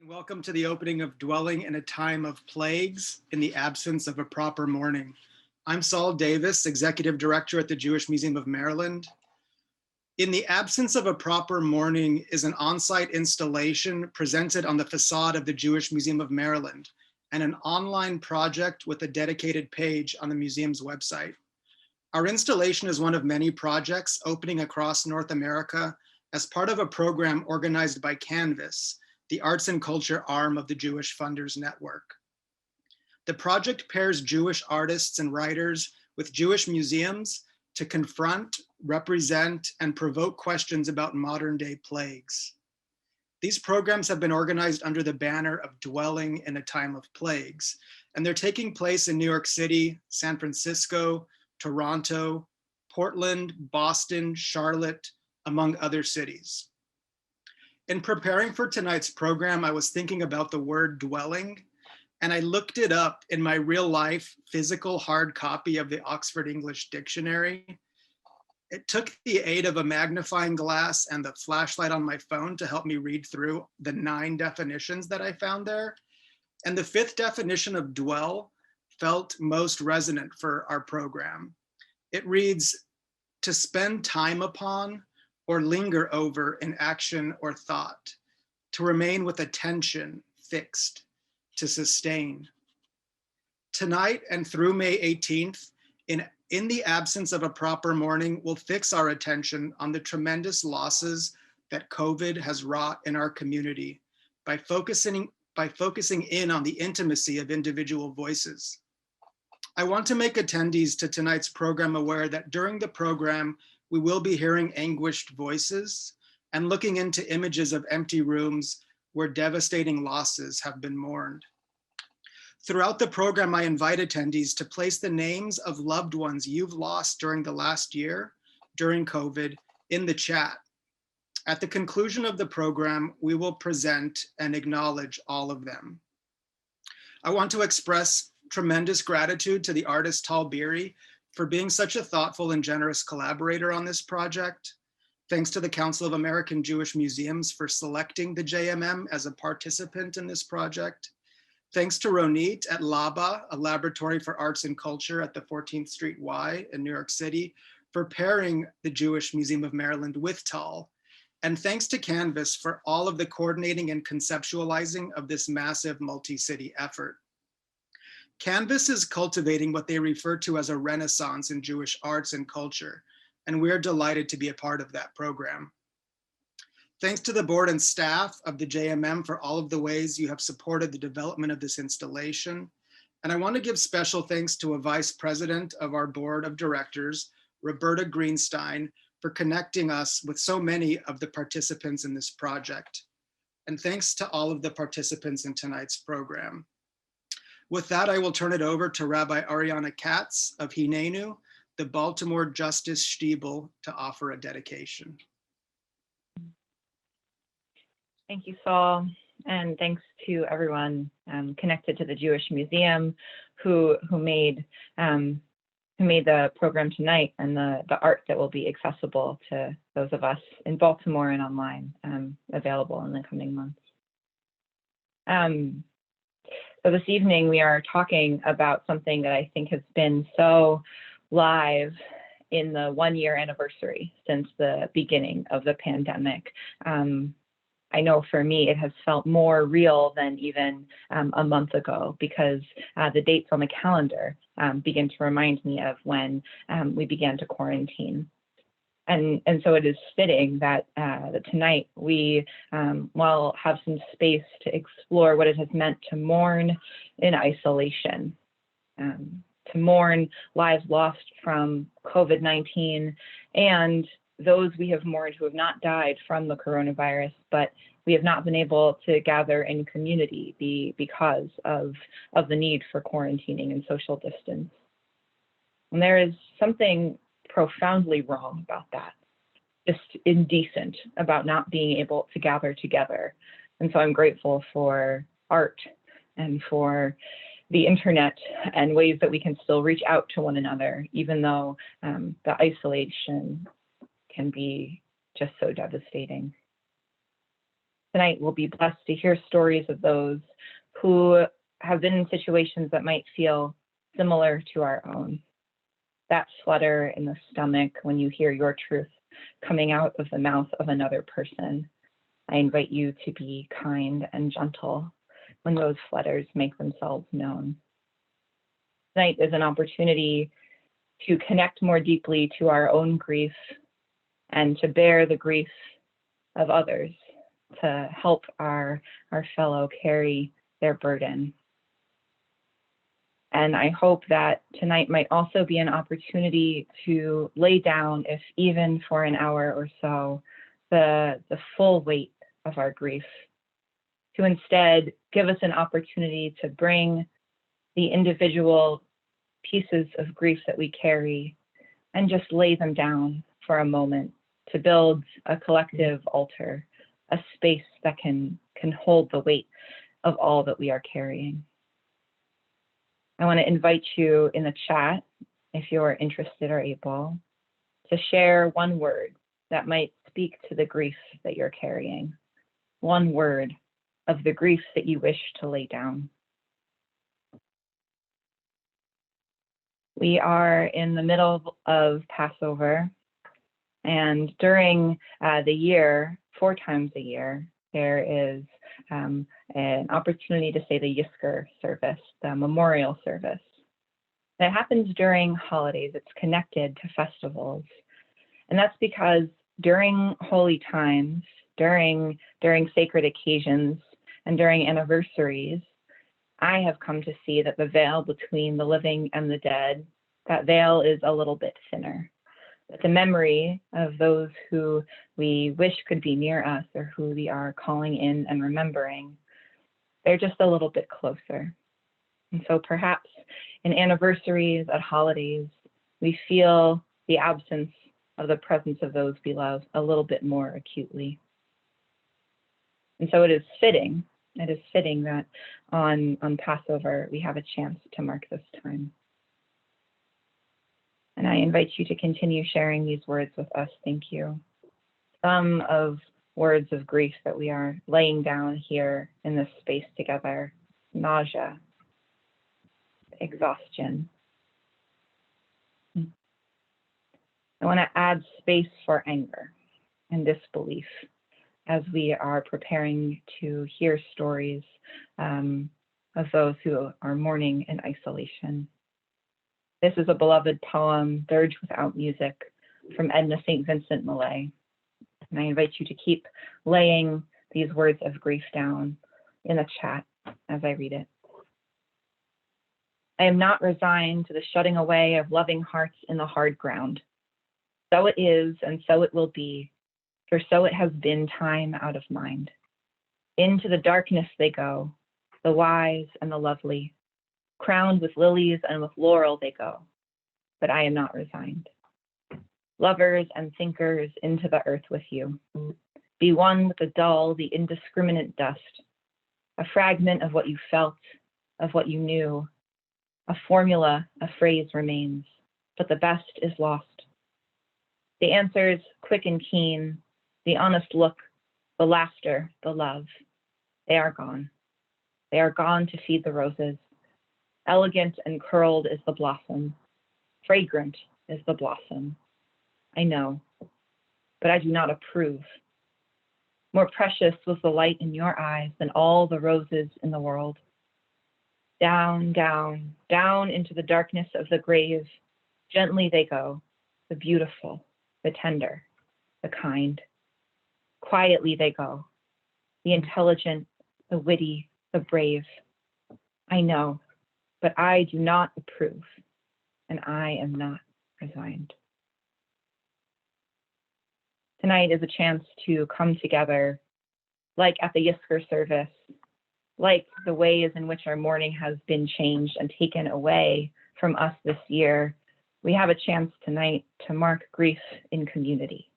Welcome to the opening of Dwelling in a Time of Plagues in the Absence of a Proper Mourning. I'm Saul Davis, Executive Director at the Jewish Museum of Maryland. In the Absence of a Proper Mourning is an on-site installation presented on the facade of the Jewish Museum of Maryland and an online project with a dedicated page on the museum's website. Our installation is one of many projects opening across North America as part of a program organized by Canvas, the arts and culture arm of the Jewish Funders Network. The project pairs Jewish artists and writers with Jewish museums to confront, represent, and provoke questions about modern day plagues. These programs have been organized under the banner of Dwelling in a Time of Plagues, and they're taking place in New York City, San Francisco, Toronto, Portland, Boston, Charlotte, among other cities. In preparing for tonight's program, I was thinking about the word dwelling, and I looked it up in my real life physical hard copy of the Oxford English Dictionary. It took the aid of a magnifying glass and the flashlight on my phone to help me read through the 9 definitions that I found there. And the 5th definition of dwell felt most resonant for our program. It reads, to spend time upon, or linger over in action or thought, to remain with attention fixed, to sustain. Tonight and through May 18th, in the absence of a proper mourning, we'll fix our attention on the tremendous losses that COVID has wrought in our community by focusing in on the intimacy of individual voices. I want to make attendees to tonight's program aware that during the program, we will be hearing anguished voices and looking into images of empty rooms where devastating losses have been mourned. Throughout the program, I invite attendees to place the names of loved ones you've lost during the last year, during COVID, in the chat. At the conclusion of the program, we will present and acknowledge all of them. I want to express tremendous gratitude to the artist Tal Beery for being such a thoughtful and generous collaborator on this project. Thanks to the Council of American Jewish Museums for selecting the JMM as a participant in this project. Thanks to Ronit at LABA, a laboratory for arts and culture at the 14th Street Y in New York City, for pairing the Jewish Museum of Maryland with Tal. And thanks to Canvas for all of the coordinating and conceptualizing of this massive multi-city effort. Canvas is cultivating what they refer to as a renaissance in Jewish arts and culture, and we're delighted to be a part of that program. Thanks to the board and staff of the JMM for all of the ways you have supported the development of this installation. And I want to give special thanks to a vice president of our board of directors, Roberta Greenstein, for connecting us with so many of the participants in this project. And thanks to all of the participants in tonight's program. With that, I will turn it over to Rabbi Ariana Katz of Hinenu, the Baltimore Justice Stiebel, to offer a dedication. Thank you, Saul, and thanks to everyone connected to the Jewish Museum who made the program tonight and the art that will be accessible to those of us in Baltimore and online available in the coming months. So this evening, we are talking about something that I think has been so live in the 1-year anniversary since the beginning of the pandemic. I know for me, it has felt more real than even a month ago because the dates on the calendar begin to remind me of when we began to quarantine. And so it is fitting that tonight we will have some space to explore what it has meant to mourn in isolation, to mourn lives lost from COVID-19 and those we have mourned who have not died from the coronavirus, but we have not been able to gather in community because of the need for quarantining and social distance. And there is something profoundly wrong about that, just indecent about not being able to gather together. And so I'm grateful for art and for the internet and ways that we can still reach out to one another, even though the isolation can be just so devastating. Tonight, we'll be blessed to hear stories of those who have been in situations that might feel similar to our own. That flutter in the stomach when you hear your truth coming out of the mouth of another person. I invite you to be kind and gentle when those flutters make themselves known. Tonight is an opportunity to connect more deeply to our own grief and to bear the grief of others, to help our fellow carry their burden. And I hope that tonight might also be an opportunity to lay down, if even for an hour or so, the full weight of our grief, to instead give us an opportunity to bring the individual pieces of grief that we carry and just lay them down for a moment to build a collective altar, a space that can hold the weight of all that we are carrying. I want to invite you in the chat, if you're interested or able, to share one word that might speak to the grief that you're carrying, one word of the grief that you wish to lay down. We are in the middle of Passover, and during the year, 4 times a year, there is an opportunity to say the Yizkor service, the memorial service. That happens during holidays. It's connected to festivals. And that's because during holy times, during sacred occasions, and during anniversaries, I have come to see that the veil between the living and the dead, that veil is a little bit thinner. That the memory of those who we wish could be near us or who we are calling in and remembering, they're just a little bit closer. And so perhaps in anniversaries, at holidays, we feel the absence of the presence of those we love a little bit more acutely. And so it is fitting that on Passover, we have a chance to mark this time. And I invite you to continue sharing these words with us. Thank you. Some of words of grief that we are laying down here in this space together: nausea, exhaustion. I want to add space for anger and disbelief as we are preparing to hear stories of those who are mourning in isolation. This is a beloved poem, Dirge Without Music, from Edna St. Vincent Millay. And I invite you to keep laying these words of grief down in the chat as I read it. I am not resigned to the shutting away of loving hearts in the hard ground. So it is, and so it will be, for so it has been time out of mind. Into the darkness they go, the wise and the lovely. Crowned with lilies and with laurel they go, but I am not resigned. Lovers and thinkers into the earth with you. Be one with the dull, the indiscriminate dust. A fragment of what you felt, of what you knew. A formula, a phrase remains, but the best is lost. The answers quick and keen, the honest look, the laughter, the love, they are gone. They are gone to feed the roses. Elegant and curled is the blossom. Fragrant is the blossom. I know, but I do not approve. More precious was the light in your eyes than all the roses in the world. Down, down, down into the darkness of the grave, gently they go, the beautiful, the tender, the kind. Quietly they go, the intelligent, the witty, the brave. I know, but I do not approve, and I am not resigned. Tonight is a chance to come together, like at the Yizkor service, like the ways in which our mourning has been changed and taken away from us this year. We have a chance tonight to mark grief in community.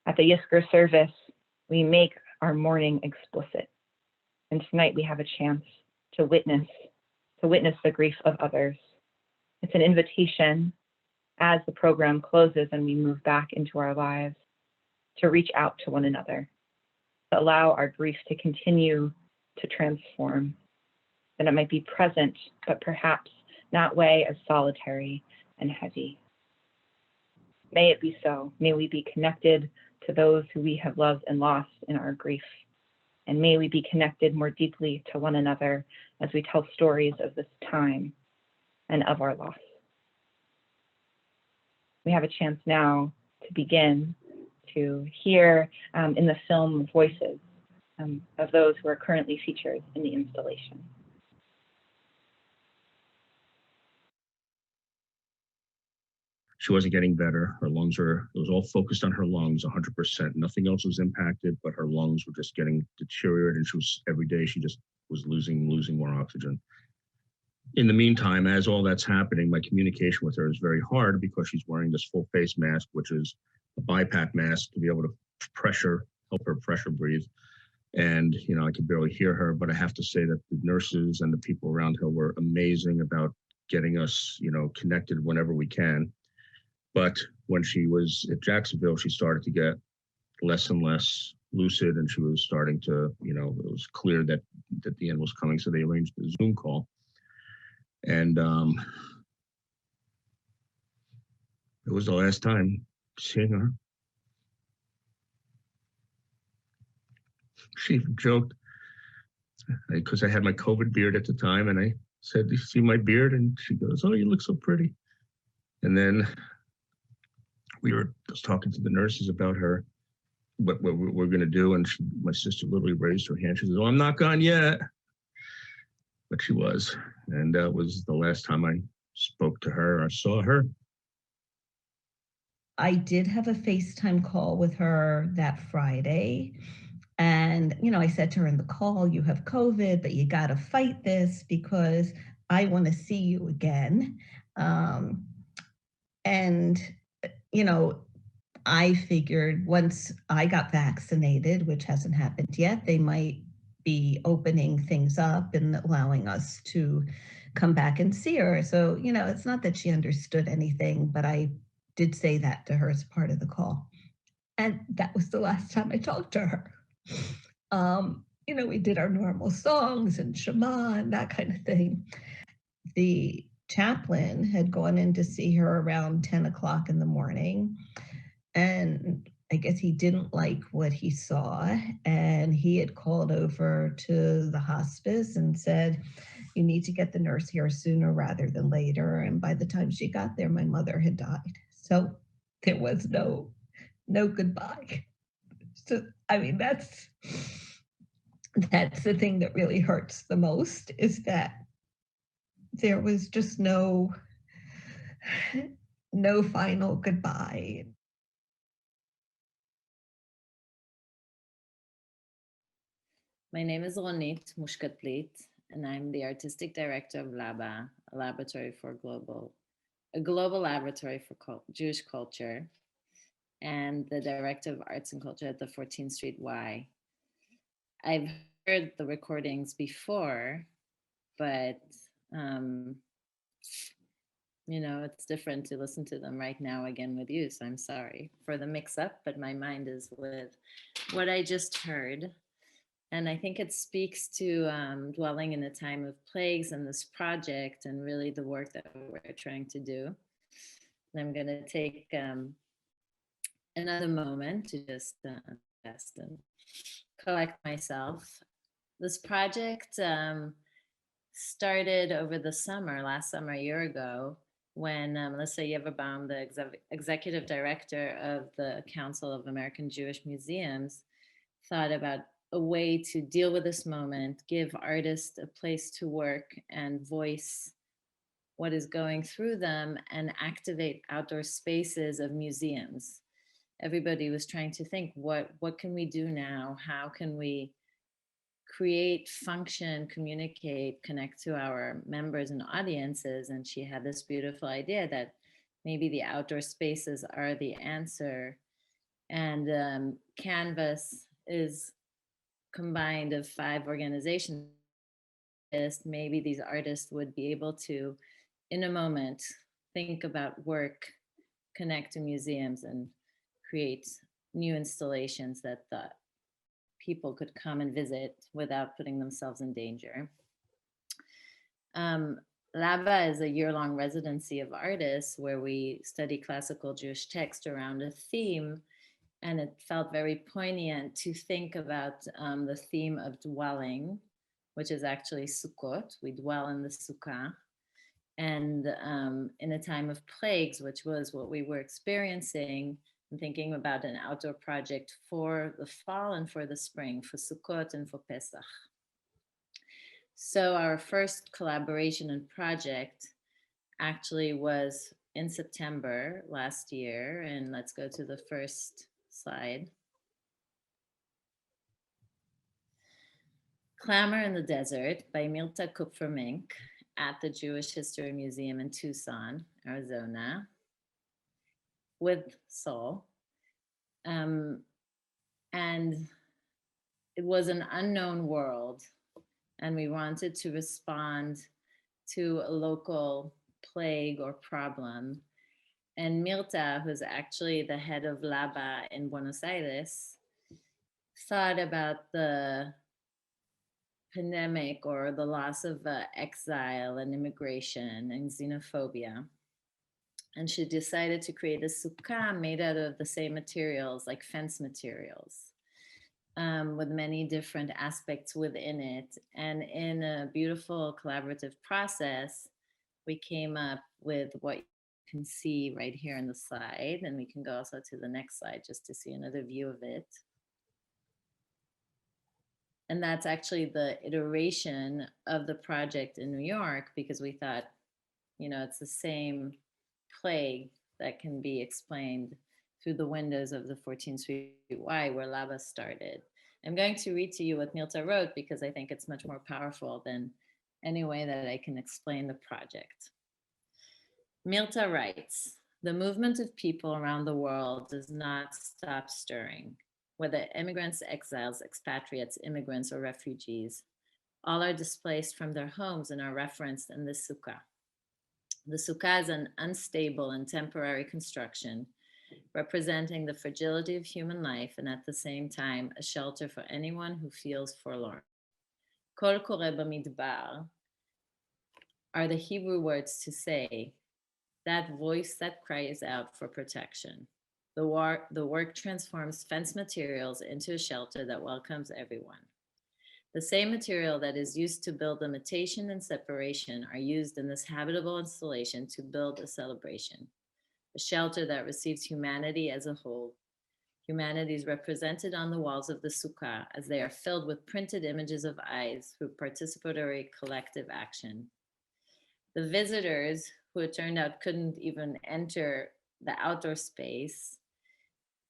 At the Yizkor service, we make our mourning explicit. And tonight we have a chance to witness the grief of others. It's an invitation as the program closes and we move back into our lives to reach out to one another, to allow our grief to continue to transform, that it might be present, but perhaps not weigh as solitary and heavy. May it be so. May we be connected to those who we have loved and lost in our grief. And may we be connected more deeply to one another as we tell stories of this time and of our loss. We have a chance now to begin to hear in the film voices of those who are currently featured in the installation. She wasn't getting better. Her lungs were, it was all focused on her lungs 100%. Nothing else was impacted, but her lungs were just getting deteriorated. And she was, every day she just was losing more oxygen. In the meantime, as all that's happening, my communication with her is very hard because she's wearing this full face mask, which is a BiPAP mask to be able to help her pressure breathe. And, you know, I could barely hear her, but I have to say that the nurses and the people around her were amazing about getting us, you know, connected whenever we can. But when she was at Jacksonville, she started to get less and less lucid, and she was starting to, you know, it was clear that the end was coming. So they arranged a Zoom call. And it was the last time seeing her. She even joked, because I had my COVID beard at the time, and I said, "Do you see my beard?" And she goes, "Oh, you look so pretty." And then we were just talking to the nurses about her, what we're going to do. And my sister literally raised her hand. She says, "Oh, I'm not gone yet." But she was. And that was the last time I spoke to her or saw her. I did have a FaceTime call with her that Friday. And, you know, I said to her in the call, "You have COVID, but you got to fight this because I want to see you again." And, you know, I figured once I got vaccinated, which hasn't happened yet, they might be opening things up and allowing us to come back and see her. So, you know, it's not that she understood anything, but I did say that to her as part of the call. And that was the last time I talked to her. You know, we did our normal songs and Shema and that kind of thing. The chaplain had gone in to see her around 10 o'clock in the morning. And I guess he didn't like what he saw. And he had called over to the hospice and said, "You need to get the nurse here sooner rather than later." And by the time she got there, my mother had died. So there was no goodbye. So, I mean, that's the thing that really hurts the most, is that there was just no final goodbye. My name is Ronit Mushkatlit, and I'm the artistic director of LABA, a global laboratory for Jewish culture, and the director of arts and culture at the 14th Street Y. I've heard the recordings before, but you know, it's different to listen to them right now again with you. So I'm sorry for the mix up, but my mind is with what I just heard. And I think it speaks to dwelling in a time of plagues and this project and really the work that we're trying to do. And I'm going to take another moment to just rest and collect myself. This project started over the summer, last summer, a year ago, when Melissa Yeverbaum, the executive director of the Council of American Jewish Museums, thought about a way to deal with this moment, give artists a place to work and voice what is going through them, and activate outdoor spaces of museums. Everybody was trying to think, what can we do now? How can we create, function, communicate, connect to our members and audiences? And she had this beautiful idea that maybe the outdoor spaces are the answer. And Canvas is combined of 5 organizations. Maybe these artists would be able to, in a moment, think about work, connect to museums, and create new installations that the people could come and visit without putting themselves in danger. Laba is a year-long residency of artists where we study classical Jewish text around a theme, and it felt very poignant to think about the theme of dwelling, which is actually Sukkot. We dwell in the Sukkah. And in a time of plagues, which was what we were experiencing, and thinking about an outdoor project for the fall and for the spring, for Sukkot and for Pesach. So our first collaboration and project actually was in September last year. And let's go to the first slide. Clamor in the Desert by Milta Kupfermink at the Jewish History Museum in Tucson, Arizona, with Sol. And it was an unknown world, and we wanted to respond to a local plague or problem. And Milta, who's actually the head of Laba in Buenos Aires, thought about the pandemic or the loss of exile and immigration and xenophobia. And she decided to create a sukkah made out of the same materials, like fence materials, with many different aspects within it. And in a beautiful collaborative process, we came up with what you can see right here in the slide. And we can go also to the next slide just to see another view of it. And that's actually the iteration of the project in New York, because we thought, you know, it's the same plague that can be explained through the windows of the 14th Street Y where Laba started. I'm going to read to you what Milta wrote because I think it's much more powerful than any way that I can explain the project. Milta writes, the movement of people around the world does not stop stirring. Whether immigrants, exiles, expatriates, immigrants, or refugees, all are displaced from their homes and are referenced in the sukkah. The sukkah is an unstable and temporary construction representing the fragility of human life and at the same time a shelter for anyone who feels forlorn. Kol koreh bamidbar are the Hebrew words to say, that voice that cries out for protection. The work transforms fence materials into a shelter that welcomes everyone. The same material that is used to build limitation and separation are used in this habitable installation to build a celebration, a shelter that receives humanity as a whole. Humanity is represented on the walls of the sukkah as they are filled with printed images of eyes through participatory collective action. The visitors, who it turned out couldn't even enter the outdoor space,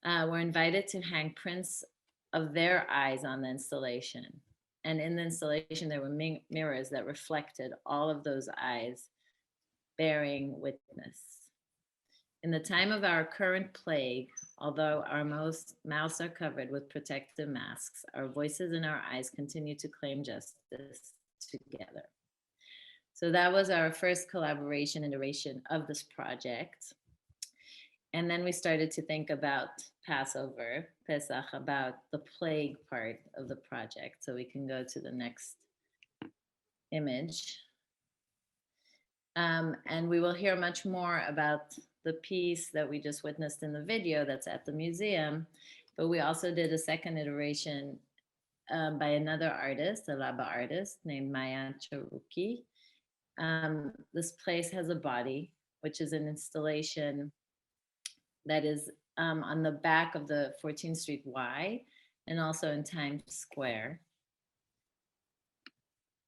were invited to hang prints of their eyes on the installation. And in the installation, there were mirrors that reflected all of those eyes bearing witness. In the time of our current plague, although our mouths are covered with protective masks, our voices and our eyes continue to claim justice together. So that was our first collaboration iteration of this project. And then we started to think about Passover, Pesach, about the plague part of the project. So we can go to the next image. And we will hear much more about the piece that we just witnessed in the video that's at the museum. But we also did a second iteration by another artist, a Laba artist named Maya Charuki. This place has a body, which is an installation that is on the back of the 14th Street Y and also in Times Square.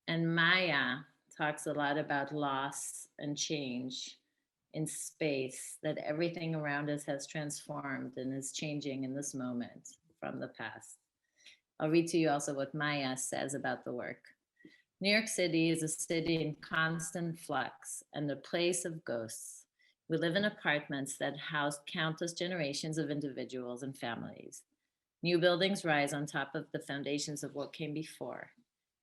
And Maya talks a lot about loss and change in space, that everything around us has transformed and is changing in this moment from the past. I'll read to you also what Maya says about the work. New York City is a city in constant flux and a place of ghosts. We live in apartments that house countless generations of individuals and families. New buildings rise on top of the foundations of what came before,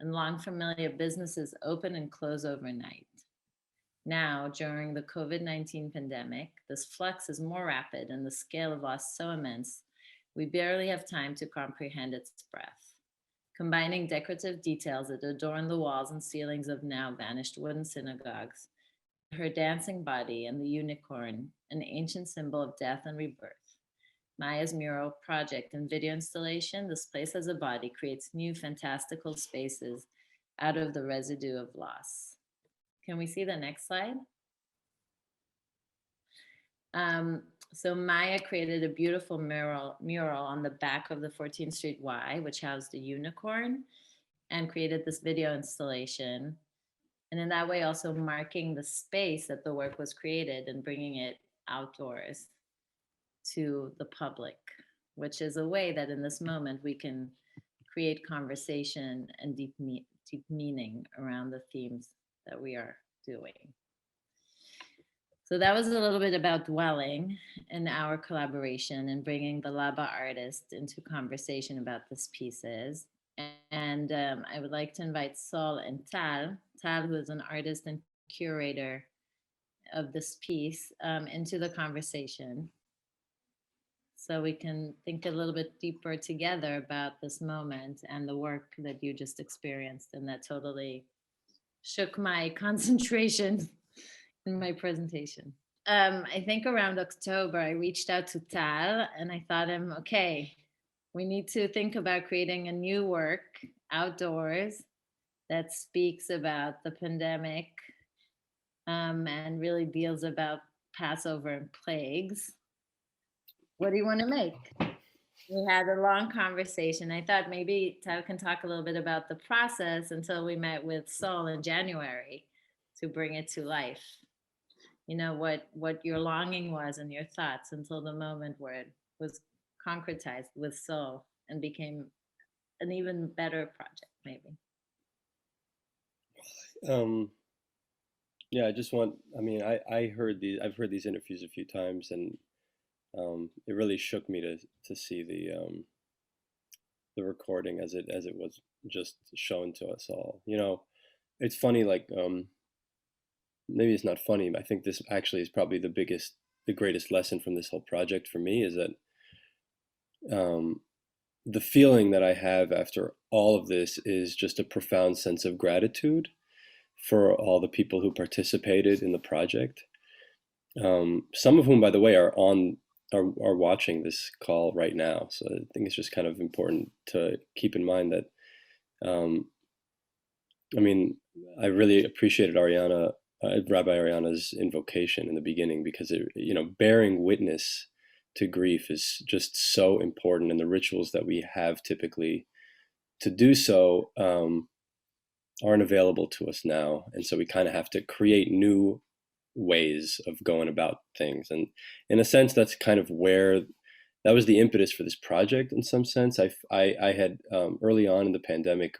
and long familiar businesses open and close overnight. Now, during the COVID-19 pandemic, this flux is more rapid and the scale of loss so immense, we barely have time to comprehend its breadth. combining decorative details that adorn the walls and ceilings of now vanished wooden synagogues. Her dancing body and the unicorn, an ancient symbol of death and rebirth. Maya's mural project and video installation, This Place as a Body, creates new fantastical spaces out of the residue of loss. Can we see the next slide? So Maya created a beautiful mural on the back of the 14th Street Y, which housed a unicorn, and created this video installation. And in that way, also marking the space that the work was created and bringing it outdoors to the public, which is a way that in this moment we can create conversation and deep meaning around the themes that we are doing. So that was a little bit about dwelling and our collaboration and bringing the Laba artist into conversation about these pieces. And I would like to invite Sol and Tal, who is an artist and curator of this piece, into the conversation. So we can think a little bit deeper together about this moment and the work that you just experienced, and that totally shook my concentration in my presentation. I think around October, I reached out to Tal and I thought okay, we need to think about creating a new work outdoors that speaks about the pandemic and really deals about Passover and plagues. What do you want to make? We had a long conversation. I thought maybe Tal can talk a little bit about the process until we met with Sol in January to bring it to life. You know, what your longing was and your thoughts until the moment where it was concretized with Sol and became an even better project, maybe. Yeah, I've heard these interviews a few times, and it really shook me to see the recording as it was just shown to us all. You know, it's funny, like maybe it's not funny, but I think this actually is probably the greatest lesson from this whole project for me, is that the feeling that I have after all of this is just a profound sense of gratitude for all the people who participated in the project. Some of whom, by the way, are watching this call right now. So I think it's just kind of important to keep in mind that, I really appreciated Rabbi Ariana's invocation in the beginning, because bearing witness to grief is just so important, and the rituals that we have typically to do so aren't available to us now, and so we kind of have to create new ways of going about things. And in a sense, that's kind of where that was the impetus for this project. In some sense, I had early on in the pandemic,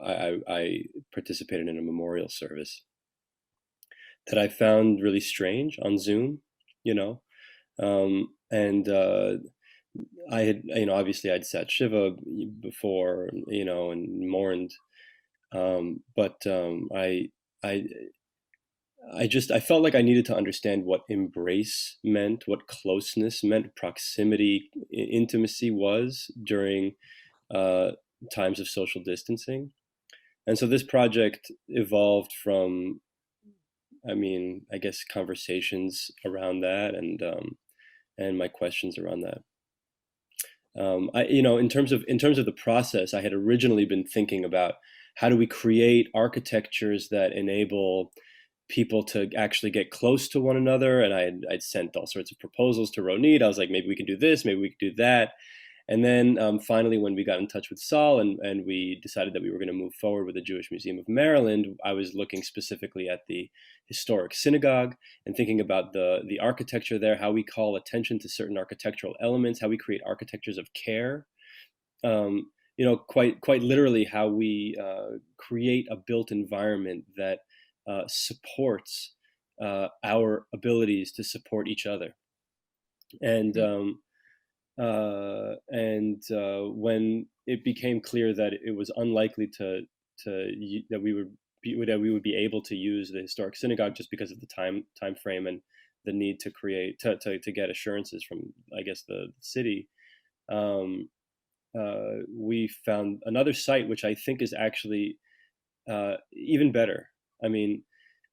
I participated in a memorial service that I found really strange on Zoom, and I had, obviously I'd sat Shiva before, and mourned, but I felt like I needed to understand what embrace meant, what closeness meant, proximity, intimacy was during times of social distancing. And so this project evolved from, I guess, conversations around that, and my questions around that. In terms of the process, I had originally been thinking about how do we create architectures that enable people to actually get close to one another. And I'd sent all sorts of proposals to Ronit. I was like, maybe we can do this, maybe we could do that. And then finally, when we got in touch with Sol and we decided that we were going to move forward with the Jewish Museum of Maryland, I was looking specifically at the historic synagogue and thinking about the architecture there, how we call attention to certain architectural elements, how we create architectures of care. Quite literally, how we create a built environment that supports our abilities to support each other. And when it became clear that it was unlikely that we would be able to use the historic synagogue just because of the time frame and the need to get assurances from, I guess, the city, we found another site which I think is actually even better. I mean,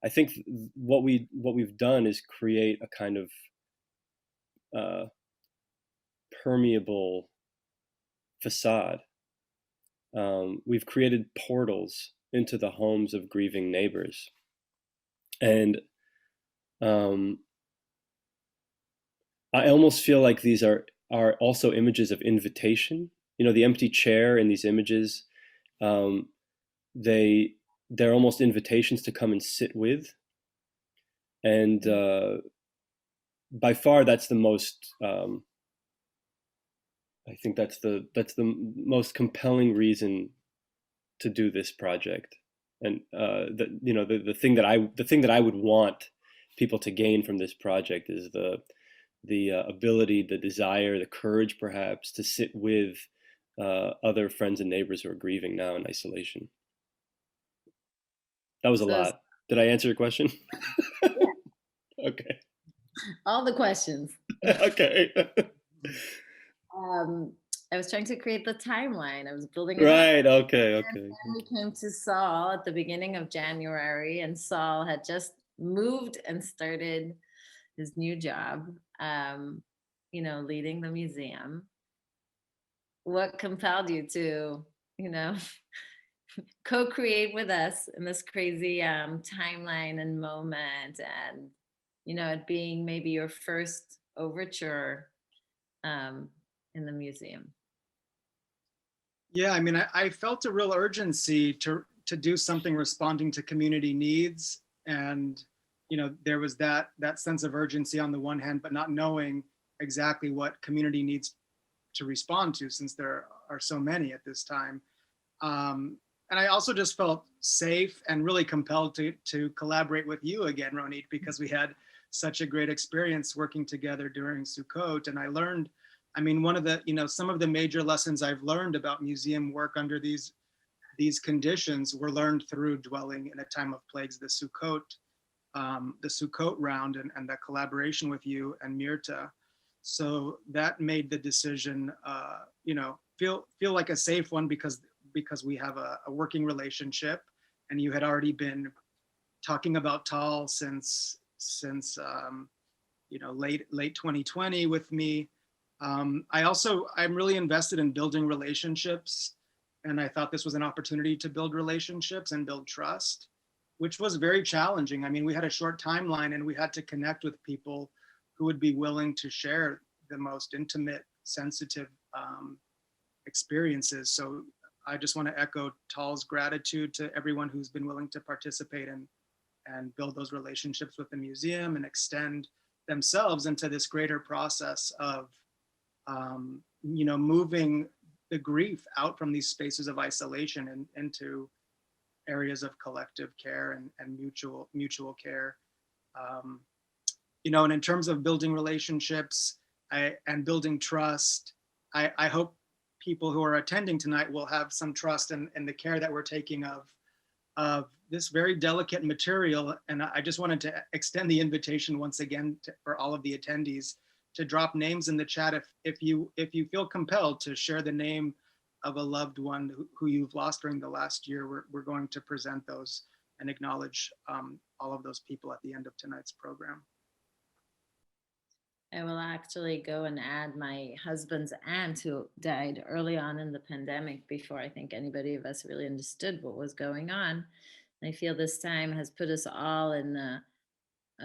I think what we've done is create a kind of permeable facade. We've created portals into the homes of grieving neighbors, and I almost feel like these are also images of invitation. You know, the empty chair in these images, they're almost invitations to come and sit with. And by far, that's the most. I think that's the most compelling reason to do this project. And the thing that I would want people to gain from this project is the ability, the desire, the courage, perhaps, to sit with other friends and neighbors who are grieving now in isolation. That was a lot. Did I answer your question? Yeah. Okay. All the questions. Okay. I was trying to create the timeline. I was building. Right. Okay. And then we came to Saul at the beginning of January, and Saul had just moved and started his new job, leading the museum. What compelled you to, co-create with us in this crazy timeline and moment, and it being maybe your first overture in the museum? Yeah, I mean, I felt a real urgency to do something responding to community needs, and there was that sense of urgency on the one hand, but not knowing exactly what community needs to respond to, since there are so many at this time. And I also just felt safe and really compelled to collaborate with you again, Ronit, because we had such a great experience working together during Sukkot. And I learned, I mean, one of the, some of the major lessons I've learned about museum work under these conditions were learned through dwelling in a time of plagues, the Sukkot round, and the collaboration with you and Mirta. So that made the decision, feel like a safe one, because we have a working relationship, and you had already been talking about Tal since late 2020 with me. I'm really invested in building relationships, and I thought this was an opportunity to build relationships and build trust, which was very challenging. I mean, we had a short timeline, and we had to connect with people who would be willing to share the most intimate, sensitive experiences. So I just want to echo Tal's gratitude to everyone who's been willing to participate and build those relationships with the museum and extend themselves into this greater process of, moving the grief out from these spaces of isolation and into areas of collective care and mutual care. And in terms of building relationships and building trust, I hope people who are attending tonight will have some trust in the care that we're taking of this very delicate material. And I just wanted to extend the invitation once again for all of the attendees to drop names in the chat if you feel compelled to share the name of a loved one who you've lost during the last year. We're going to present those and acknowledge all of those people at the end of tonight's program. I will actually go and add my husband's aunt, who died early on in the pandemic, before I think anybody of us really understood what was going on. And I feel this time has put us all in a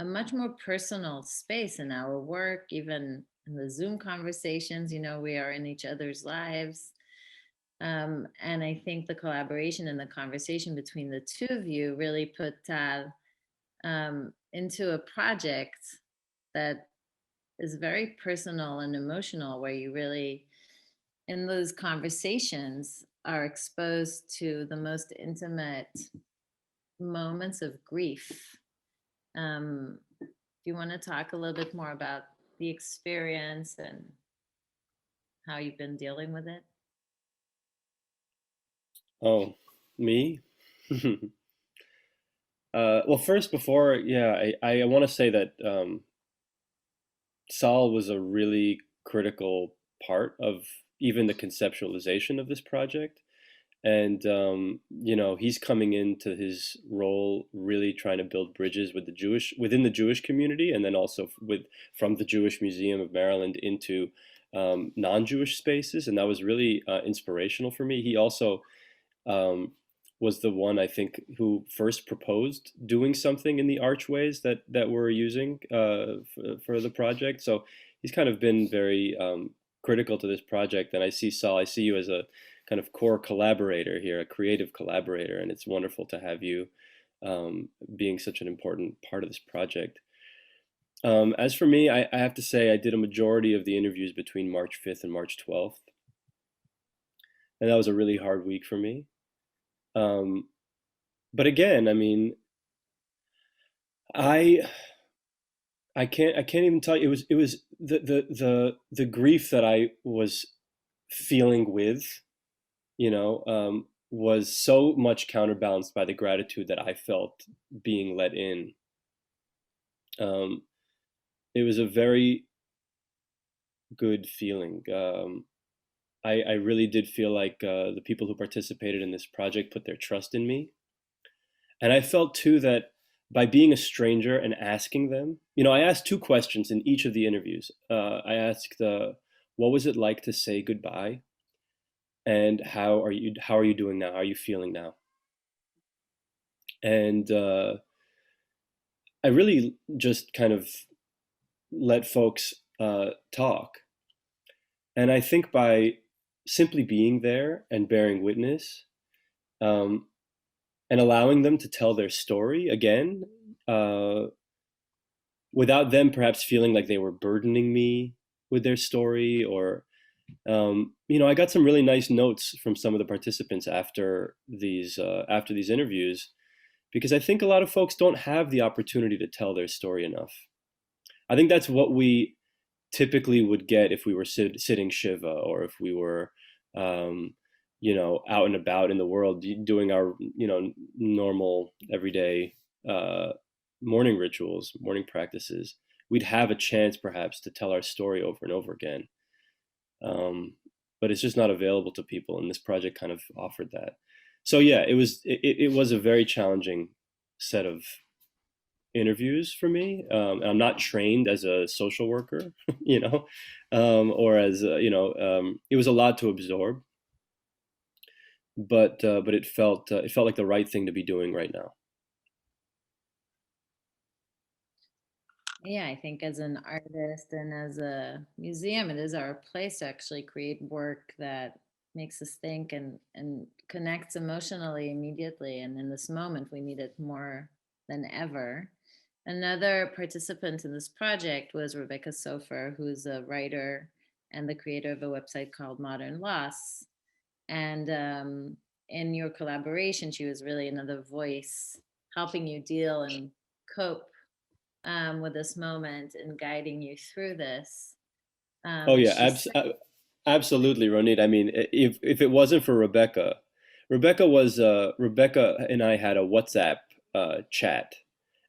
much more personal space in our work, even in the Zoom conversations. We are in each other's lives. And I think the collaboration and the conversation between the two of you really put Tal into a project that is very personal and emotional, where you really, in those conversations, are exposed to the most intimate moments of grief. Do you want to talk a little bit more about the experience and how you've been dealing with it? Oh, me? Well, first, I want to say that Saul was a really critical part of even the conceptualization of this project. And you know, he's coming into his role really trying to build bridges with within the Jewish community, and then also from the Jewish Museum of Maryland into non-Jewish spaces, and that was really inspirational for me. He also um, was the one, I think, who first proposed doing something in the archways that we're using for the project. So he's kind of been very critical to this project. And I see, Saul, I see you as a kind of core collaborator here, a creative collaborator, and it's wonderful to have you being such an important part of this project. As for me, I have to say I did a majority of the interviews between March 5th and March 12th. And that was a really hard week for me. But again, I mean, I can't even tell you. It was the grief that I was feeling with, you know, was so much counterbalanced by the gratitude that I felt being let in. It was a very good feeling. I really did feel like the people who participated in this project put their trust in me. And I felt too that by being a stranger and asking them, you know, I asked two questions in each of the interviews. I asked, what was it like to say goodbye? And how are you doing now? How are you feeling now? And I really just kind of let folks talk. And I think by simply being there and bearing witness, and allowing them to tell their story again, without them perhaps feeling like they were burdening me with their story, or you know, I got some really nice notes from some of the participants after these interviews, because I think a lot of folks don't have the opportunity to tell their story enough. I think that's what we typically would get if we were sitting Shiva, or if we were you know, out and about in the world doing our, you know, normal everyday morning rituals, morning practices. We'd have a chance perhaps to tell our story over and over again. But it's just not available to people, and this project kind of offered that. So yeah, it was a very challenging set of interviews for me. And I'm not trained as a social worker, you know, or as you know, it was a lot to absorb. But it felt like the right thing to be doing right now. Yeah, I think as an artist and as a museum, it is our place to actually create work that makes us think and connects emotionally immediately. And in this moment, we need it more than ever. Another participant in this project was Rebecca Sofer, who's a writer and the creator of a website called Modern Loss. And in your collaboration, she was really another voice helping you deal and cope with this moment and guiding you through this. Oh yeah, absolutely, Ronit. I mean, if it wasn't for Rebecca, Rebecca and I had a WhatsApp chat,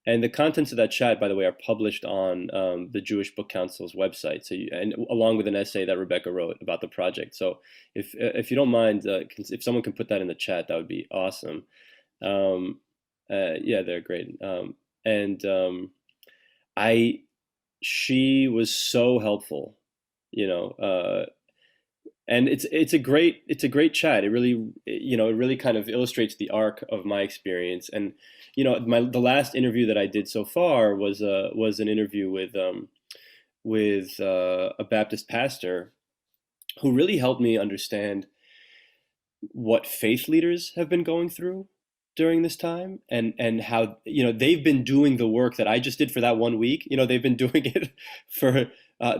and the contents of that chat, by the way, are published on the Jewish Book Council's website. So, and along with an essay that Rebecca wrote about the project. So, if you don't mind, if someone can put that in the chat, that would be awesome. Yeah, they're great. And she was so helpful, you know, and it's a great chat. It really, you know, it really kind of illustrates the arc of my experience. And you know, the last interview that I did so far was an interview with a Baptist pastor who really helped me understand what faith leaders have been going through during this time, and how, you know, they've been doing the work that I just did for that 1 week. You know, they've been doing it for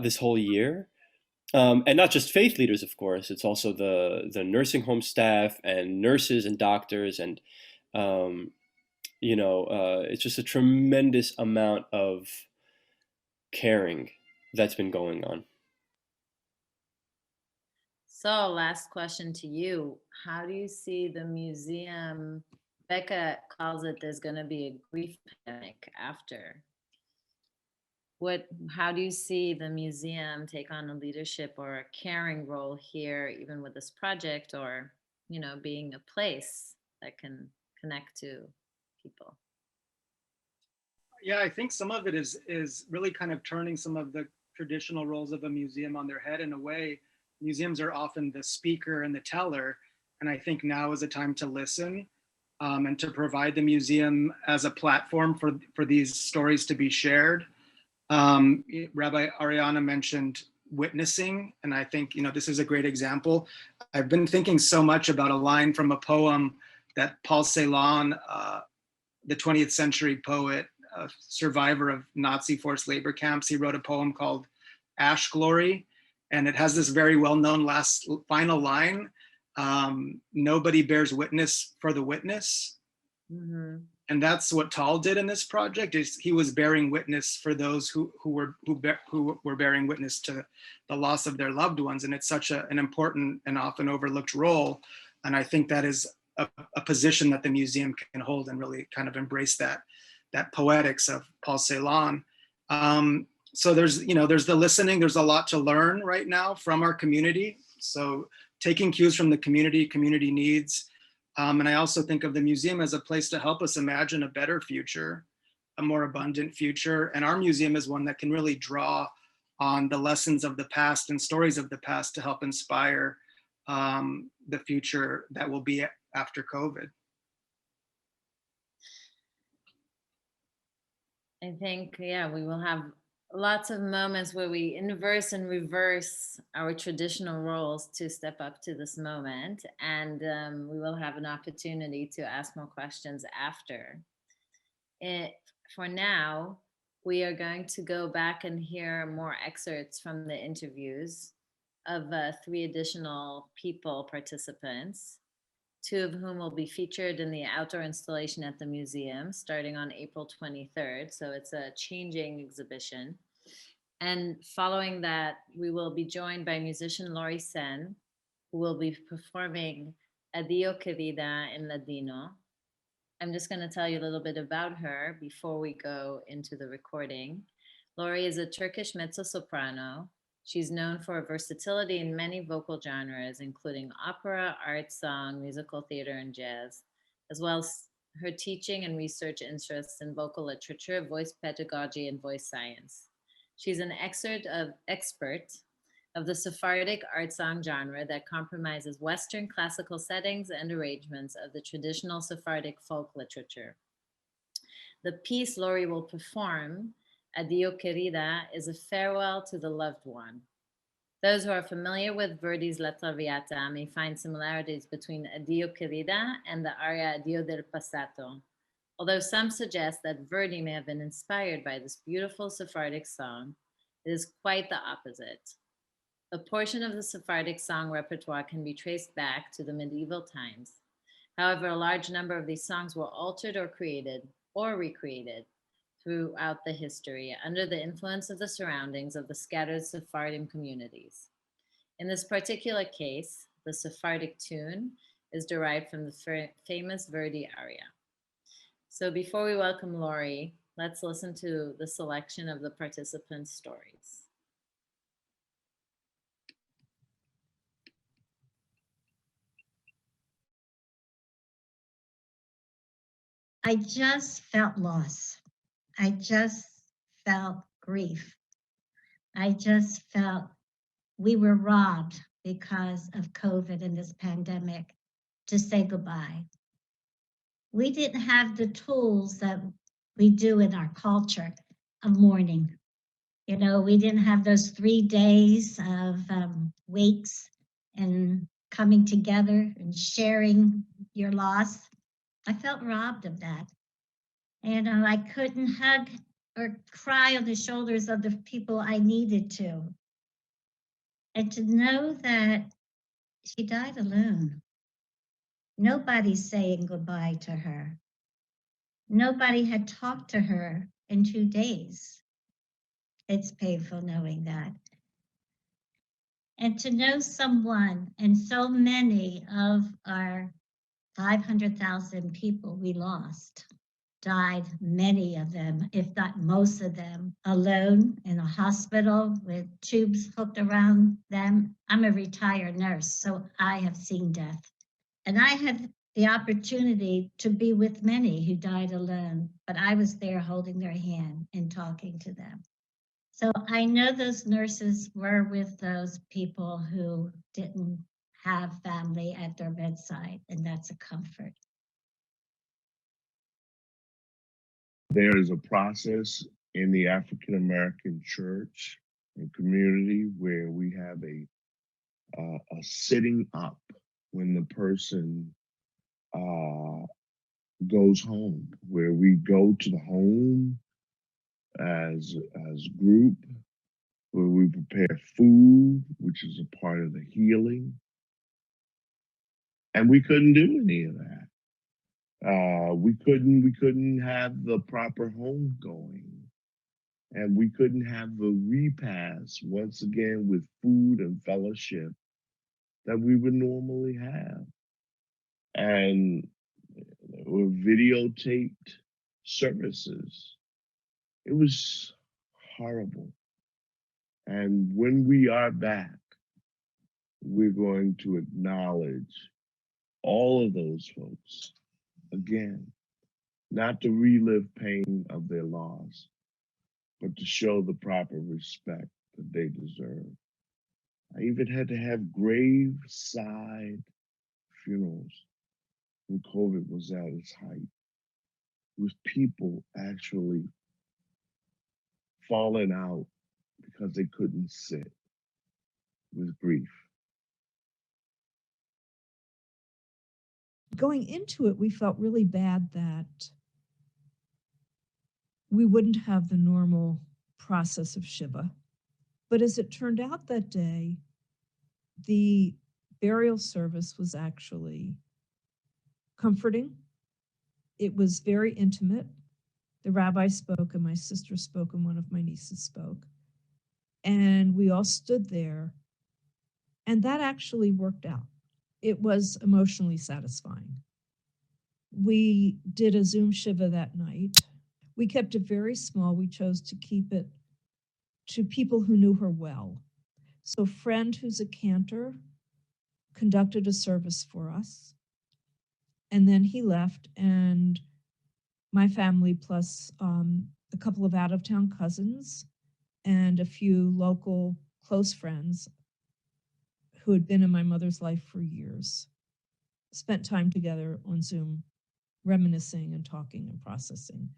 this whole year. And not just faith leaders, of course. It's also the nursing home staff and nurses and doctors, and you know, it's just a tremendous amount of caring that's been going on. So, last question to you. How do you see the museum? Becca calls it there's going to be a grief panic after. how do you see the museum take on a leadership or a caring role here, even with this project, or, being a place that can connect to people? Yeah, I think some of it is really kind of turning some of the traditional roles of a museum on their head in a way. Museums are often the speaker and the teller, and I think now is a time to listen, and to provide the museum as a platform for these stories to be shared. Rabbi Ariana mentioned witnessing, and I think this is a great example. I've been thinking so much about a line from a poem that Paul Celan, the 20th century poet, a survivor of Nazi forced labor camps, he wrote a poem called Ash Glory, and it has this very well-known final line: nobody bears witness for the witness. Mm-hmm. And that's what Tal did in this project. Is he was bearing witness for those who were bearing witness to the loss of their loved ones, and it's such an important and often overlooked role. And I think that is a position that the museum can hold and really kind of embrace that poetics of Paul Celan. So there's the listening. There's a lot to learn right now from our community. So taking cues from the community needs. And I also think of the museum as a place to help us imagine a better future, a more abundant future. And our museum is one that can really draw on the lessons of the past and stories of the past to help inspire the future that will be after COVID. I think, yeah, we will have lots of moments where we inverse and reverse our traditional roles to step up to this moment. And we will have an opportunity to ask more questions after. For now, we are going to go back and hear more excerpts from the interviews of 3 additional participants, 2 of whom will be featured in the outdoor installation at the museum starting on April 23rd. So it's a changing exhibition. And following that, we will be joined by musician Laurie Sen, who will be performing Adio Querida in Ladino. I'm just going to tell you a little bit about her before we go into the recording. Laurie is a Turkish mezzo-soprano. She's known for her versatility in many vocal genres, including opera, art, song, musical theater, and jazz, as well as her teaching and research interests in vocal literature, voice pedagogy, and voice science. She's an expert of the Sephardic art song genre that compromises Western classical settings and arrangements of the traditional Sephardic folk literature. The piece Laurie will perform, Adio Querida, is a farewell to the loved one. Those who are familiar with Verdi's La Traviata may find similarities between Adio Querida and the aria Adio del Passato, although some suggest that Verdi may have been inspired by this beautiful Sephardic song. It is quite the opposite. A portion of the Sephardic song repertoire can be traced back to the medieval times. However, a large number of these songs were altered or created or recreated throughout the history under the influence of the surroundings of the scattered Sephardim communities. In this particular case, the Sephardic tune is derived from the famous Verdi aria. So before we welcome Laurie, let's listen to the selection of the participants' stories. I just felt loss. I just felt grief. I just felt we were robbed because of COVID and this pandemic to say goodbye. We didn't have the tools that we do in our culture of mourning. We didn't have those 3 days of wakes and coming together and sharing your loss. I felt robbed of that. And I couldn't hug or cry on the shoulders of the people I needed to. And to know that she died alone. Nobody's saying goodbye to her. Nobody had talked to her in 2 days. It's painful knowing that. And to know someone and so many of our 500,000 people we lost died, many of them, if not most of them, alone in a hospital with tubes hooked around them. I'm a retired nurse, so I have seen death. And I had the opportunity to be with many who died alone, but I was there holding their hand and talking to them. So I know those nurses were with those people who didn't have family at their bedside, and that's a comfort. There is a process in the African American church and community where we have a sitting up when the person goes home, where we go to the home as group, where we prepare food, which is a part of the healing, and we couldn't do any of that. We couldn't have the proper home going, and we couldn't have the repast once again with food and fellowship that we would normally have. And were videotaped services. It was horrible. And when we are back, we're going to acknowledge all of those folks again, not to relive pain of their loss, but to show the proper respect that they deserve. I even had to have graveside funerals when COVID was at its height, with people actually falling out because they couldn't sit with grief. Going into it, we felt really bad that we wouldn't have the normal process of Shiva. But as it turned out that day, the burial service was actually comforting. It was very intimate. The rabbi spoke, and my sister spoke, and one of my nieces spoke. And we all stood there, and that actually worked out. It was emotionally satisfying. We did a Zoom Shiva that night. We kept it very small. We chose to keep it to people who knew her well. So a friend who's a cantor conducted a service for us. And then he left, and my family plus a couple of out-of-town cousins and a few local close friends who had been in my mother's life for years spent time together on Zoom, reminiscing and talking and processing.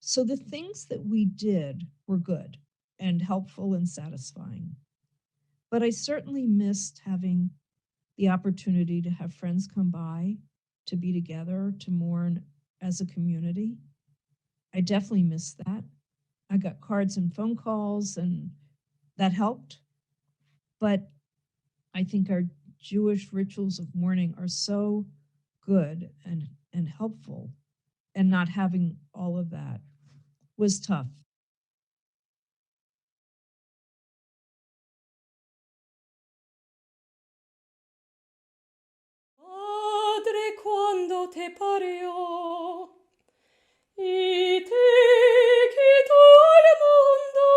So the things that we did were good and helpful and satisfying. But I certainly missed having the opportunity to have friends come by, to be together, to mourn as a community. I definitely missed that. I got cards and phone calls, and that helped. But I think our Jewish rituals of mourning are so good and helpful, and not having all of that was tough. Padre, quando te parió, y te quitó el mundo,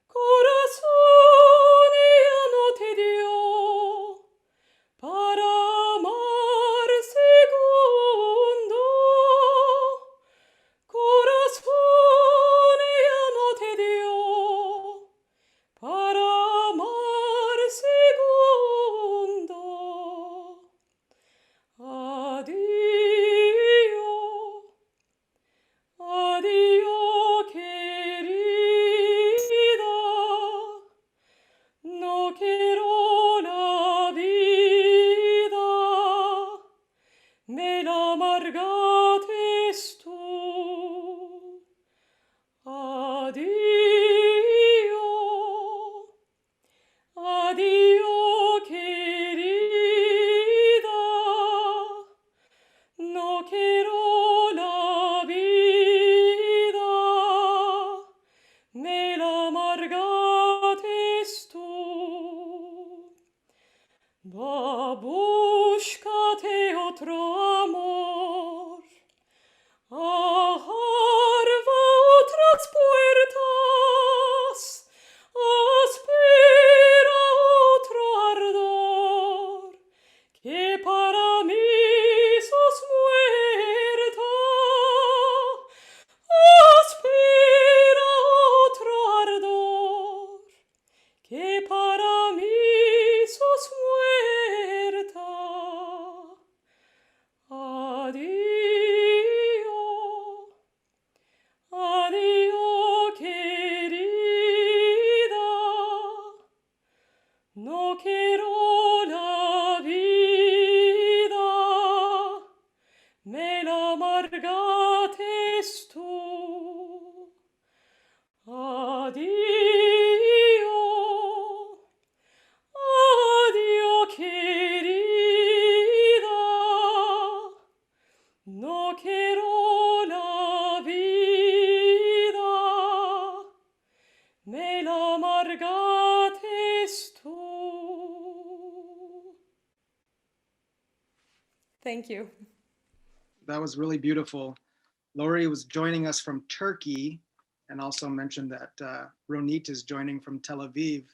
corazón ya no te dio para amar segundo, corazón ya no te dio para amar segundo. Adiós. amargates tú. Addio, addio querida, no quiero la vida, me la amargates tú. Thank you. That was really beautiful. Lori was joining us from Turkey and also mentioned that Ronit is joining from Tel Aviv.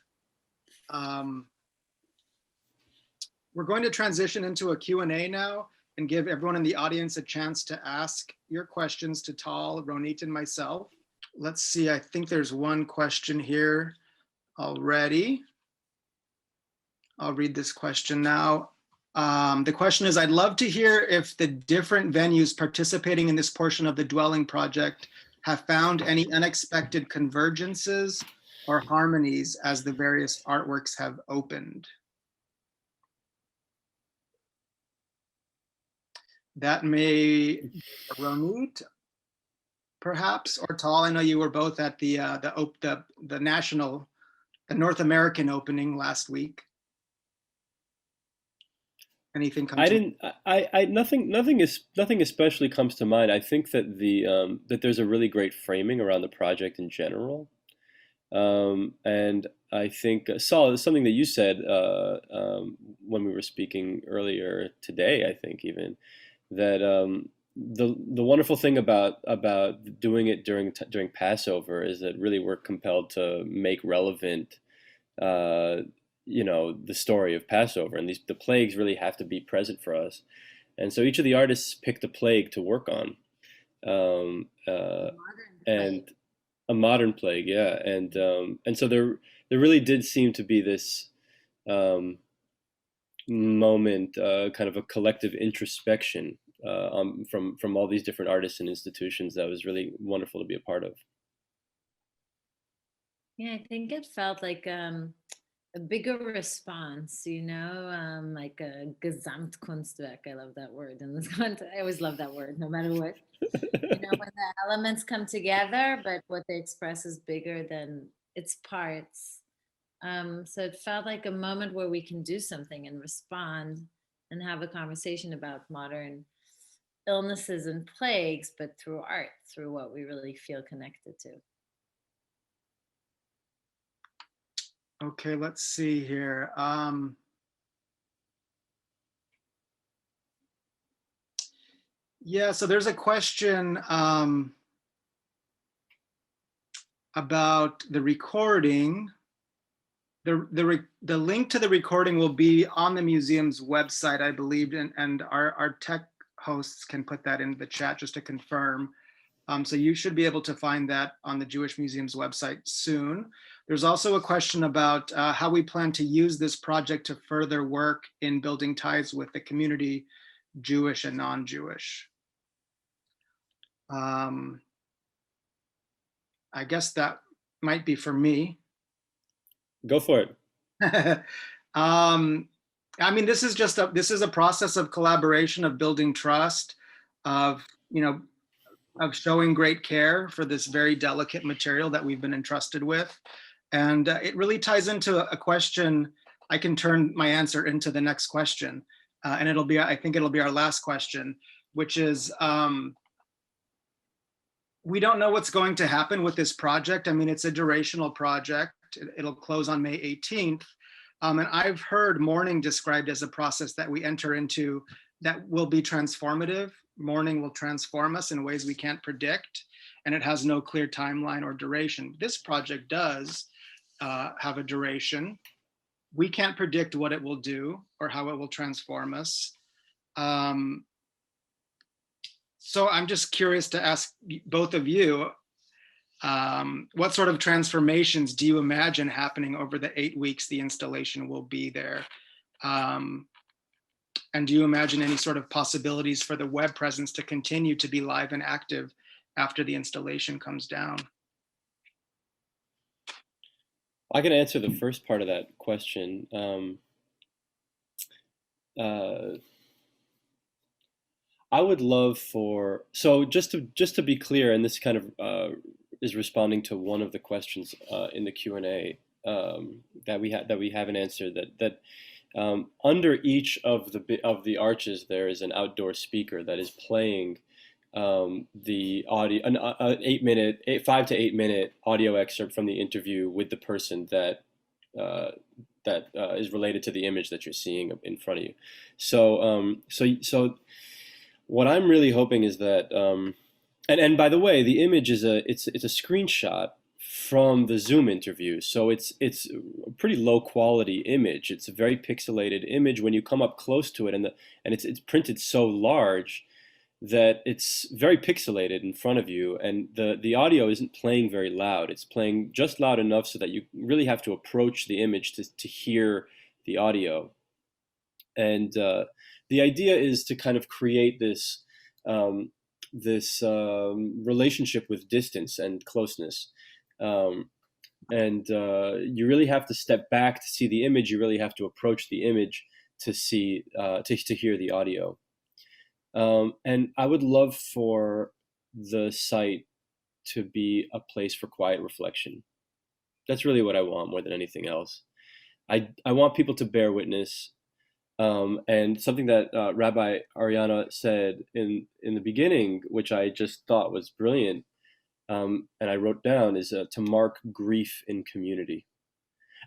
We're going to transition into a Q&A now and give everyone in the audience a chance to ask your questions to Tal, Ronit, and myself. Let's see, I think there's one question here already. I'll read this question now. The question is, I'd love to hear if the different venues participating in this portion of the dwelling project have found any unexpected convergences or harmonies as the various artworks have opened. That may Ronit, perhaps, or Tal. I know you were both at the North American opening last week. Anything come nothing especially comes to mind. I think that that there's a really great framing around the project in general. And I think, Saul, something that you said when we were speaking earlier today, I think even, that the wonderful thing about doing it during Passover is that really we're compelled to make relevant the story of Passover, and the plagues really have to be present for us. And so each of the artists picked a plague to work on, and a modern plague, yeah. And so there really did seem to be this moment, kind of a collective introspection from all these different artists and institutions that was really wonderful to be a part of. Yeah, I think it felt like a bigger response, like a Gesamtkunstwerk. I love that word. And I always love that word, no matter what. When the elements come together, but what they express is bigger than its parts. So it felt like a moment where we can do something and respond and have a conversation about modern illnesses and plagues, but through art, through what we really feel connected to. Okay, let's see here. Yeah, so there's a question about the recording. The link to the recording will be on the museum's website, I believe, and our tech hosts can put that in the chat just to confirm. So you should be able to find that on the Jewish Museum's website soon. There's also a question about how we plan to use this project to further work in building ties with the community, Jewish and non-Jewish. I guess that might be for me. Go for it. I mean, this is a process of collaboration, of building trust, of showing great care for this very delicate material that we've been entrusted with. And it really ties into a question. I can turn my answer into the next question. And I think it'll be our last question, which is, we don't know what's going to happen with this project. I mean, it's a durational project. It'll close on May 18th. And I've heard mourning described as a process that we enter into that will be transformative. Mourning will transform us in ways we can't predict, and it has no clear timeline or duration. This project does have a duration. We can't predict what it will do or how it will transform us. So I'm just curious to ask both of you, what sort of transformations do you imagine happening over the 8 weeks the installation will be there? And do you imagine any sort of possibilities for the web presence to continue to be live and active after the installation comes down? I can answer the first part of that question. I would love for, so just to be clear, and this kind of is responding to one of the questions in the Q&A that we haven't answered, that under each of the arches there is an outdoor speaker that is playing the audio, an 5 to 8 minute audio excerpt from the interview with the person that is related to the image that you're seeing in front of you. So what I'm really hoping is that, and by the way, the image is it's a screenshot from the Zoom interview, so it's a pretty low quality image. It's a very pixelated image when you come up close to it, and it's printed so large that it's very pixelated in front of you, and the audio isn't playing very loud. It's playing just loud enough so that you really have to approach the image to hear the audio. And the idea is to kind of create this relationship with distance and closeness. And you really have to step back to see the image. You really have to approach the image to see to hear the audio. And I would love for the site to be a place for quiet reflection. That's really what I want more than anything else. I want people to bear witness. And something that Rabbi Ariana said in the beginning, which I just thought was brilliant, and I wrote down, is to mark grief in community.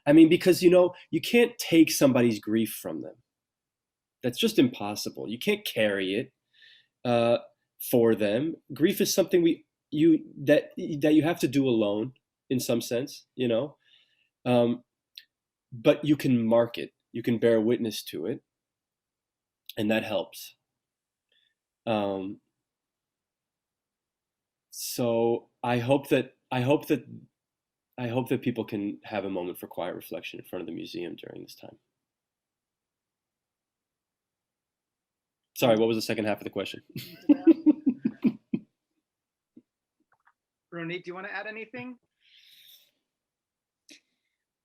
I mean, because, you can't take somebody's grief from them. That's just impossible. You can't carry it for them. Grief is something that you have to do alone in some sense, but you can mark it. You can bear witness to it, and that helps. So I hope that people can have a moment for quiet reflection in front of the museum during this time. Sorry, what was the second half of the question? Ronit, do you want to add anything?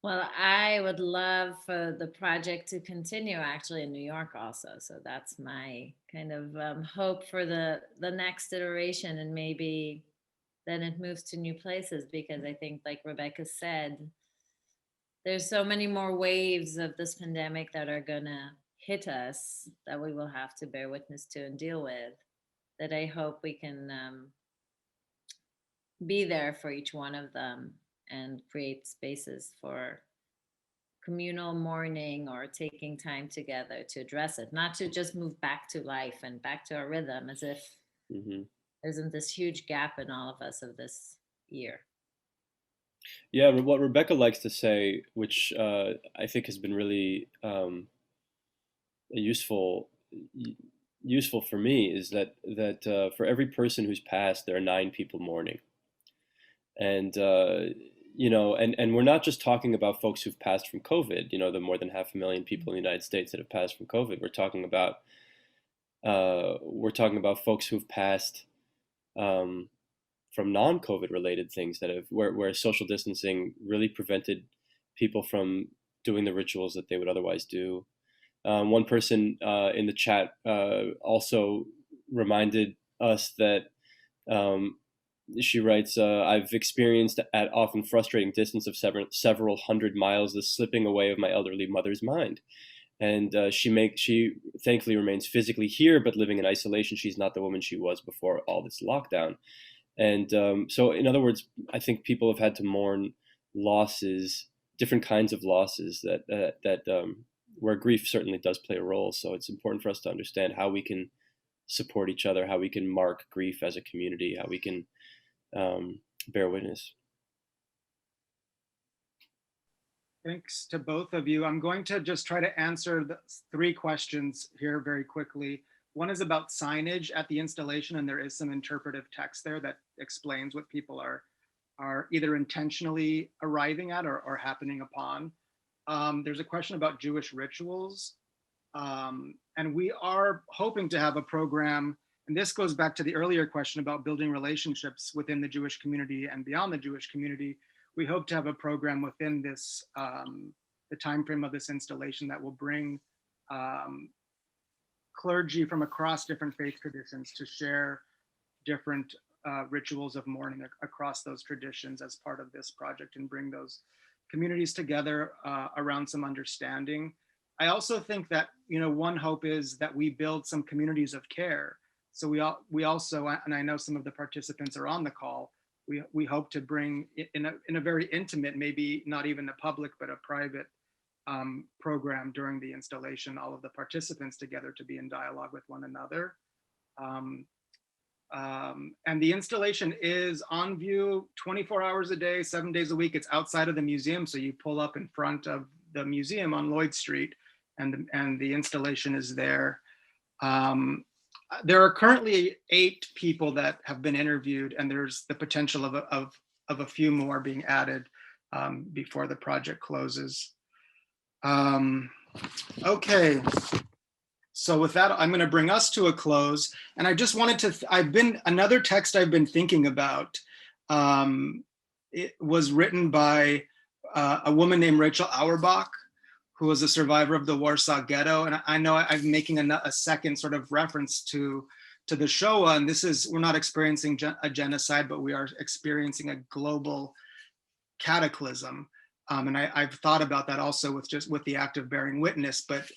Well, I would love for the project to continue actually in New York also. So that's my kind of hope for the next iteration, and maybe then it moves to new places, because I think, like Rebecca said, there's so many more waves of this pandemic that are gonna hit us that we will have to bear witness to and deal with, that I hope we can be there for each one of them and create spaces for communal mourning or taking time together to address it, not to just move back to life and back to our rhythm as if there isn't this huge gap in all of us of this year. Yeah, what Rebecca likes to say, which I think has been really useful for me, is that for every person who's passed, there are 9 people mourning. And and we're not just talking about folks who've passed from COVID. The more than 500,000 people in the United States that have passed from COVID. We're talking about folks who've passed from non-COVID related things where social distancing really prevented people from doing the rituals that they would otherwise do. One person in the chat also reminded us that. She writes, I've experienced at often frustrating distance of several hundred miles the slipping away of my elderly mother's mind. And she thankfully remains physically here, but living in isolation. She's not the woman she was before all this lockdown. And so in other words, I think people have had to mourn losses, different kinds of losses that where grief certainly does play a role. So it's important for us to understand how we can support each other, how we can mark grief as a community, how we can bear witness. Thanks to both of you. I'm going to just try to answer the 3 questions here very quickly. One is about signage at the installation, and there is some interpretive text there that explains what people are either intentionally arriving at or happening upon. There's a question about Jewish rituals. And we are hoping to have a program, and this goes back to the earlier question about building relationships within the Jewish community and beyond the Jewish community. We hope to have a program within this, the time frame of this installation, that will bring clergy from across different faith traditions to share different rituals of mourning across those traditions as part of this project and bring those communities together around some understanding. I also think that, you know, one hope is that we build some communities of care. So we also, and I know some of the participants are on the call, we hope to bring in a very intimate, maybe not even a public, but a private program during the installation, all of the participants together to be in dialogue with one another. And the installation is on view 24 hours a day, 7 days a week. It's outside of the museum. So you pull up in front of the museum on Lloyd Street and the installation is there. There are currently 8 people that have been interviewed, and there's the potential of a few more being added before the project closes. Okay. So with that, I'm going to bring us to a close. And I just wanted to, another text I've been thinking about, it was written by a woman named Rachel Auerbach, who was a survivor of the Warsaw Ghetto. And I know I'm making a second sort of reference to the Shoah. And this is, we're not experiencing a genocide, but we are experiencing a global cataclysm. And I've thought about that also with the act of bearing witness. But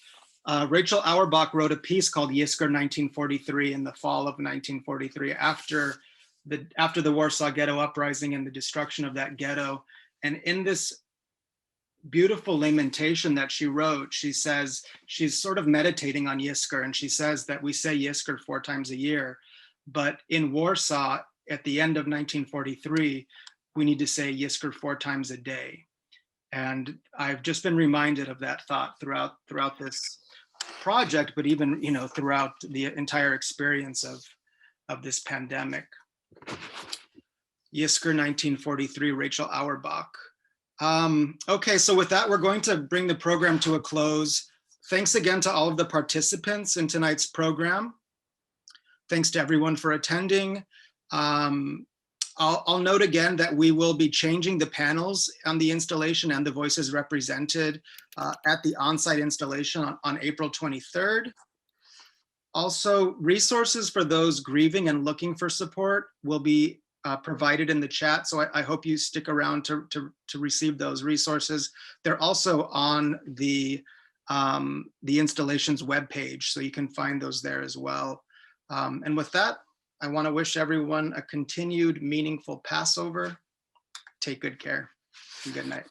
Rachel Auerbach wrote a piece called Yizkor 1943 in the fall of 1943 after the Warsaw Ghetto uprising and the destruction of that ghetto. And in this beautiful lamentation that she wrote, she says, she's sort of meditating on Yizkor, and she says that we say Yizkor 4 times a year, but in Warsaw at the end of 1943, we need to say Yizkor 4 times a day. And I've just been reminded of that thought throughout this project, but even, you know, throughout the entire experience of this pandemic. Yizkor 1943, Rachel Auerbach. Okay, so with that, we're going to bring the program to a close. Thanks again to all of the participants in tonight's program. Thanks to everyone for attending. I'll note again that we will be changing the panels on the installation and the voices represented at the on-site installation on April 23rd. Also, resources for those grieving and looking for support will be provided in the chat. So I hope you stick around to receive those resources. They're also on the installation's webpage, so you can find those there as well. And with that, I want to wish everyone a continued meaningful Passover. Take good care and good night.